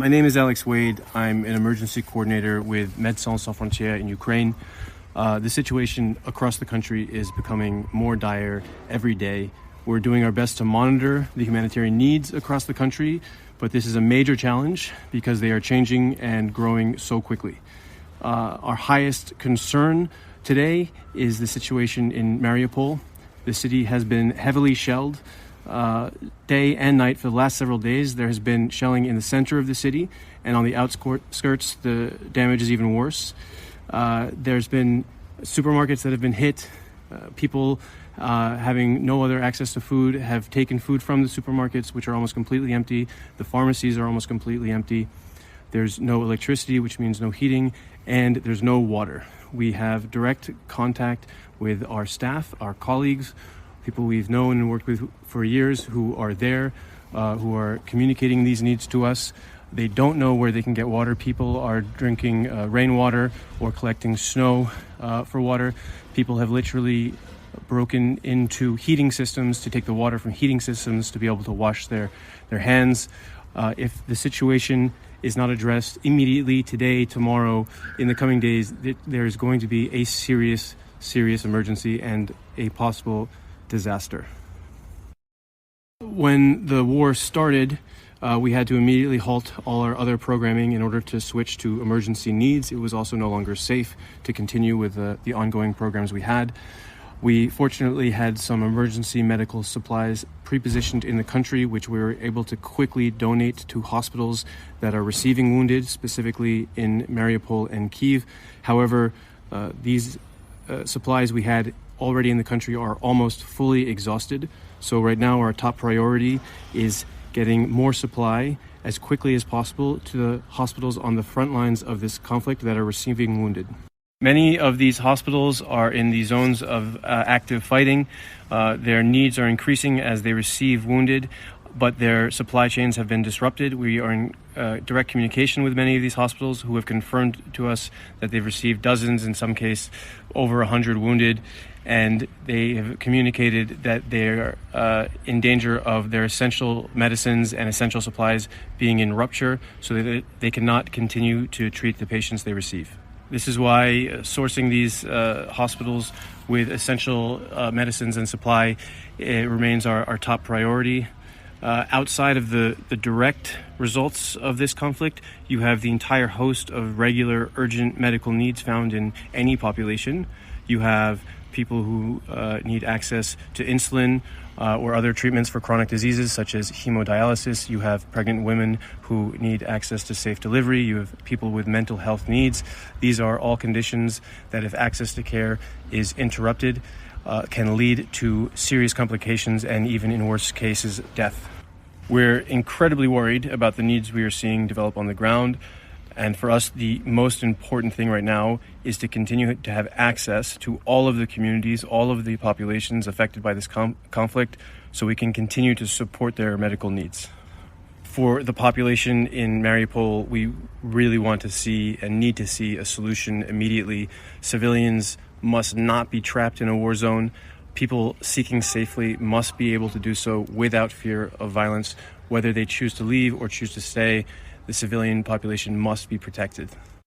My name is Alex Wade. I'm an emergency coordinator with Médecins Frontières in Ukraine. The situation across the country is becoming more dire every day. We're doing our best to monitor the humanitarian needs across the country, but this is a major challenge because they are changing and growing so quickly. Our highest concern today is the situation in Mariupol. The city has been heavily shelled day and night for the last several days. There has been shelling in the center of the city, and on the outskirts, the damage is even worse. There's been supermarkets that have been hit. People having no other access to food have taken food from the supermarkets, which are almost completely empty. The pharmacies are almost completely empty. There's no electricity, which means no heating, and there's no water. We have direct contact with our staff, our colleagues, people we've known and worked with for years who are there, who are communicating these needs to us. They don't know where they can get water. People are drinking rainwater or collecting snow for water. People have literally broken into heating systems to take the water from heating systems to be able to wash their hands. If the situation is not addressed immediately today, tomorrow, in the coming days, there is going to be a serious emergency and a possible disaster. When the war started, we had to immediately halt all our other programming in order to switch to emergency needs. It was also no longer safe to continue with the ongoing programs we had. We fortunately had some emergency medical supplies pre-positioned in the country, which we were able to quickly donate to hospitals that are receiving wounded, specifically in Mariupol and Kyiv. However, these supplies we had already in the country are almost fully exhausted. So right now our top priority is getting more supply as quickly as possible to the hospitals on the front lines of this conflict that are receiving wounded. Many of these hospitals are in the zones of active fighting. Their needs are increasing as they receive wounded, but their supply chains have been disrupted. We are in direct communication with many of these hospitals who have confirmed to us that they've received dozens, in some cases over 100 wounded, and they have communicated that they're in danger of their essential medicines and essential supplies being in rupture so that they cannot continue to treat the patients they receive. This is why sourcing these hospitals with essential medicines and supply remains our top priority. Outside of the direct results of this conflict, you have the entire host of regular urgent medical needs found in any population. You have people who need access to insulin or other treatments for chronic diseases such as hemodialysis. You have pregnant women who need access to safe delivery. You have people with mental health needs. These are all conditions that, if access to care is interrupted, can lead to serious complications and even, in worst cases, death. We're incredibly worried about the needs we are seeing develop on the ground. And for us, the most important thing right now is to continue to have access to all of the communities, all of the populations affected by this conflict, so we can continue to support their medical needs. For the population in Mariupol, we really want to see and need to see a solution immediately. Civilians must not be trapped in a war zone. People seeking safely must be able to do so without fear of violence. Whether they choose to leave or choose to stay, the civilian population must be protected.